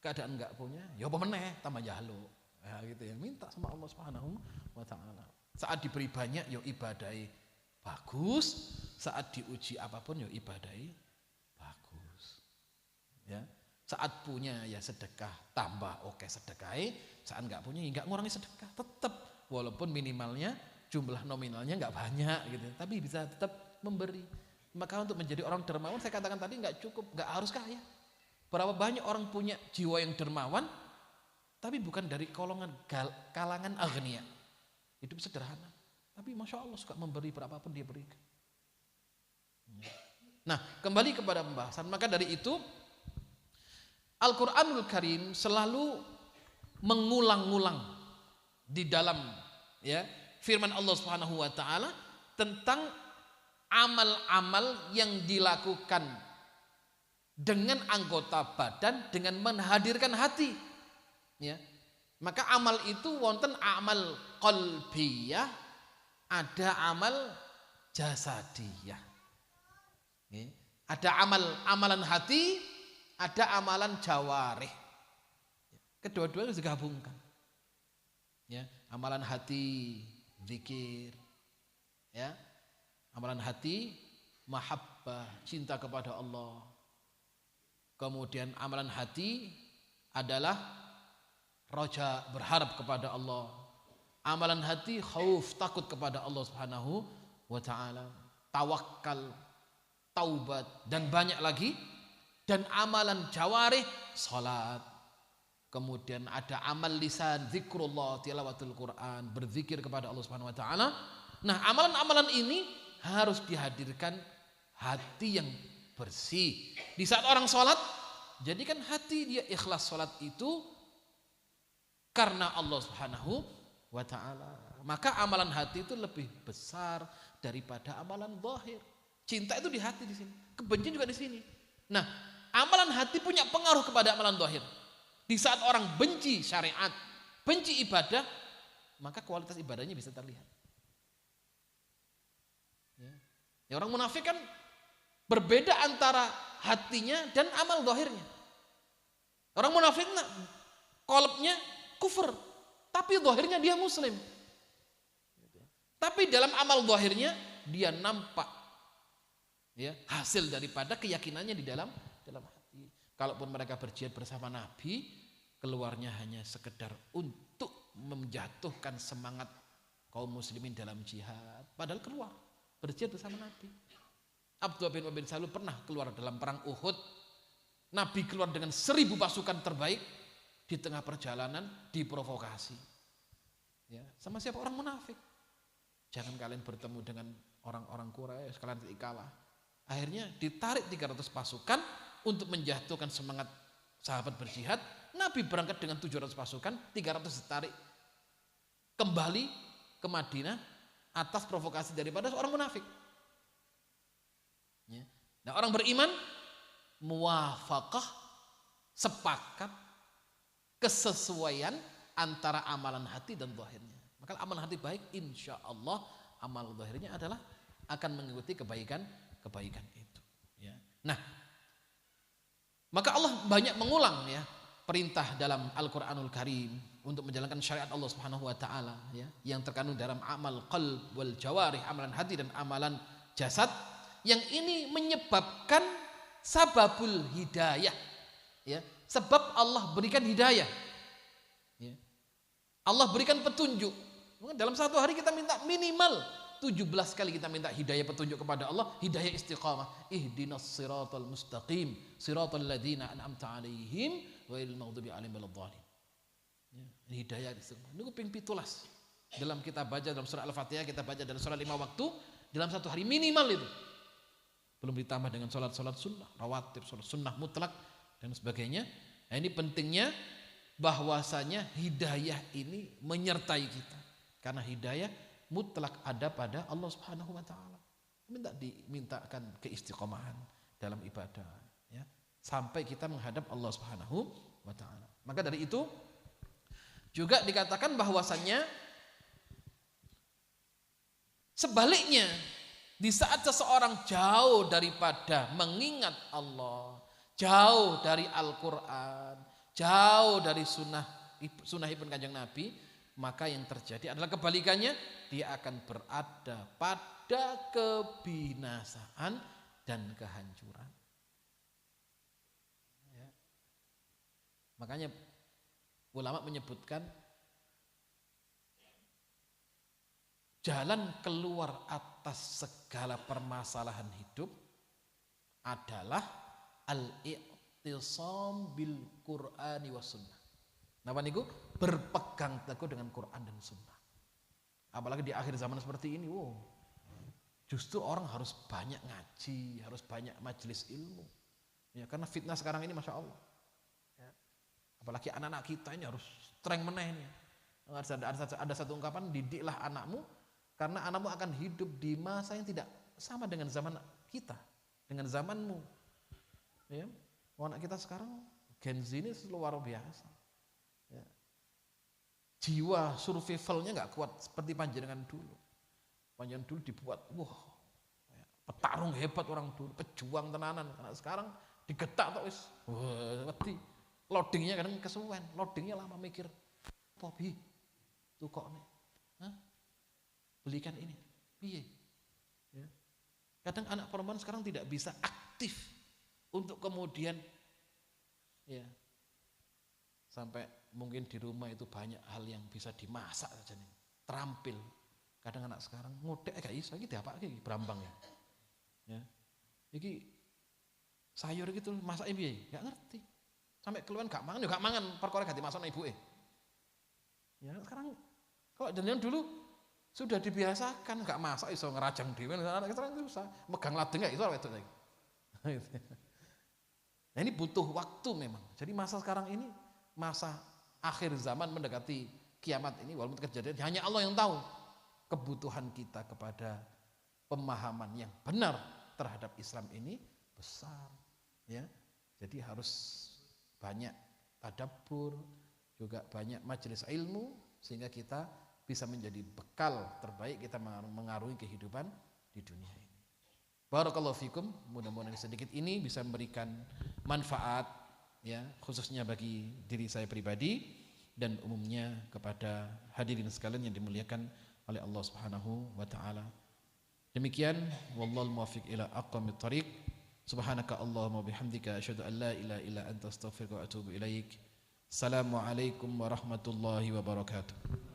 Keadaan enggak punya, ya apa meneh, tambah njaluk. Ya gitu ya, minta sama Allah Subhanahu wa taala. Saat diberi banyak ya ibadahi bagus, saat diuji apapun ya ibadahi bagus. Ya. Saat punya ya sedekah, tambah oke sedekahi, saat enggak punya ya enggak ngurangi sedekah, tetap walaupun minimalnya jumlah nominalnya nggak banyak gitu, tapi bisa tetap memberi. Maka untuk menjadi orang dermawan saya katakan tadi nggak cukup, nggak harus kaya. Berapa banyak orang punya jiwa yang dermawan, tapi bukan dari kalangan agnia, hidup sederhana, tapi masya Allah suka memberi berapapun dia berikan. Nah kembali kepada pembahasan, maka dari itu Al-Quranul Karim selalu mengulang-ulang di dalam ya firman Allah Subhanahu wa taala tentang amal-amal yang dilakukan dengan anggota badan dengan menghadirkan hati. Ya. Maka amal itu wonten amal qalbiyah, ada amal jasadiyah. Ya. Ada amalan hati, ada amalan jawarih. Kedua-duanya digabungkan. Ya, amalan hati zikir, ya, amalan hati mahabbah, cinta kepada Allah. Kemudian amalan hati adalah raja, berharap kepada Allah. Amalan hati khauf, takut kepada Allah Subhanahu wa taala, tawakal, taubat dan banyak lagi. Dan amalan jawarih salat. Kemudian ada amal lisan, zikrullah, tilawatul Quran, berzikir kepada Allah Subhanahu wa taala. Nah, amalan-amalan ini harus dihadirkan hati yang bersih. Di saat orang sholat, jadikan hati dia ikhlas sholat itu karena Allah Subhanahu wa taala. Maka amalan hati itu lebih besar daripada amalan zahir. Cinta itu di hati di sini, kebencian juga di sini. Nah, amalan hati punya pengaruh kepada amalan zahir. Di saat orang benci syariat, benci ibadah, maka kualitas ibadahnya bisa terlihat. Ya, orang munafik kan berbeda antara hatinya dan amal zahirnya. Orang munafik qalbnya kufur, tapi zahirnya dia muslim. Tapi dalam amal zahirnya dia nampak ya, hasil daripada keyakinannya di dalam hati. Kalaupun mereka berjihad bersama Nabi, keluarnya hanya sekedar untuk menjatuhkan semangat kaum muslimin dalam jihad. Padahal keluar berjihad bersama Nabi. Abdullah bin Ubay bin Salul pernah keluar dalam perang Uhud. Nabi keluar dengan 1000 pasukan terbaik, di tengah perjalanan diprovokasi. Ya, sama siapa? Orang munafik. Jangan kalian bertemu dengan orang-orang Quraisy, kalian kalah. Akhirnya ditarik 300 pasukan untuk menjatuhkan semangat sahabat berjihad. Nabi berangkat dengan 700 pasukan, 300 ditarik kembali ke Madinah atas provokasi daripada seorang munafik. Ya. Nah, orang beriman muwafaqah, sepakat, kesesuaian antara amalan hati dan zahirnya. Maka amalan hati baik, insya Allah amal zahirnya adalah akan mengikuti kebaikan itu. Ya. Nah, maka Allah banyak mengulang ya perintah dalam Al-Qur'anul Karim untuk menjalankan syariat Allah Subhanahu wa taala ya, yang terkandung dalam amal qalb wal jawarih, amalan hati dan amalan jasad, yang ini menyebabkan sababul hidayah ya, sebab Allah berikan hidayah ya. Allah berikan petunjuk. Dalam satu hari kita minta minimal 17 kali kita minta hidayah petunjuk kepada Allah, hidayah istiqamah. Ihdinas siratal mustaqim, siratal ladzina an'amta 'alaihim ghairil maghdubi 'alaihim waladdallin. Ya, hidayah istiqamah. Niku ping 17. Dalam kita baca dalam surah Al-Fatihah, kita baca dalam surah 5 waktu dalam satu hari minimal itu. Belum ditambah dengan salat-salat sunnah, rawatib, salat sunnah mutlak dan sebagainya. Nah, ini pentingnya bahwasanya hidayah ini menyertai kita. Karena hidayah mutlak ada pada Allah Subhanahu wa taala. Dimintakan keistiqomahan dalam ibadah ya, sampai kita menghadap Allah Subhanahu wa taala. Maka dari itu juga dikatakan bahwasannya sebaliknya, di saat seseorang jauh daripada mengingat Allah, jauh dari Al-Qur'an, jauh dari sunnah ibn Kanjeng Nabi, maka yang terjadi adalah kebalikannya, dia akan berada pada kebinasaan dan kehancuran ya. Makanya ulama menyebutkan jalan keluar atas segala permasalahan hidup adalah al-i'tisam bil Qur'ani was sunnah. Napa niku? Berpegang teguh dengan Quran dan sunnah. Apalagi di akhir zaman seperti ini, justru orang harus banyak ngaji, harus banyak majelis ilmu. Ya, karena fitnah sekarang ini masya Allah. Ya. Apalagi anak-anak kita ini harus streng meneh ini. Ada satu ungkapan, didiklah anakmu, karena anakmu akan hidup di masa yang tidak sama dengan zaman kita, dengan zamanmu. Ya. Anak kita sekarang Gen Z ini luar biasa. Ya. Jiwa survivalnya nggak kuat seperti panjenengan dulu. Panjenengan dulu dibuat, petarung hebat orang dulu, pejuang tenanan. Karena sekarang digetak tok wis, wedi. Loadingnya kadang kesuwen, loadingnya lama mikir, pobi, tuh kok nih, belikan ini, piye? Ya. Kadang anak perempuan sekarang tidak bisa aktif untuk kemudian, ya, sampai mungkin di rumah itu banyak hal yang bisa dimasak saja nih, terampil. Kadang anak sekarang ngudek gak iso, iki apa iki brambang ya. Ya. Iki sayur gitu masaknya piye? Gak ngerti. Sampai keluar gak mangan, perkara gak dimasakno ibuke. Ya, sekarang kalau jenengan dulu sudah dibiasakan gak masak iso ngerajang dhewe, anak sekarang susah, megang ladeng gak iso wedok saiki. Nah, ini butuh waktu memang. Jadi masa sekarang ini masa akhir zaman mendekati kiamat ini, walaupun kejadian hanya Allah yang tahu. Kebutuhan kita kepada pemahaman yang benar terhadap Islam ini besar ya. Jadi harus banyak tadabbur, juga banyak majelis ilmu, sehingga kita bisa menjadi bekal terbaik kita mengarungi kehidupan di dunia ini. Barakallahu fikum, mudah-mudahan sedikit ini bisa memberikan manfaat ya, khususnya bagi diri saya pribadi dan umumnya kepada hadirin sekalian yang dimuliakan oleh Allah Subhanahu wa taala. Demikian, wallahul muwaffiq ila aqwamit thariq. Subhanaka Allahumma bihamdika asyhadu an la ilaha illa anta astaghfiruka wa atubu ilaik. Assalamualaikum warahmatullahi wabarakatuh.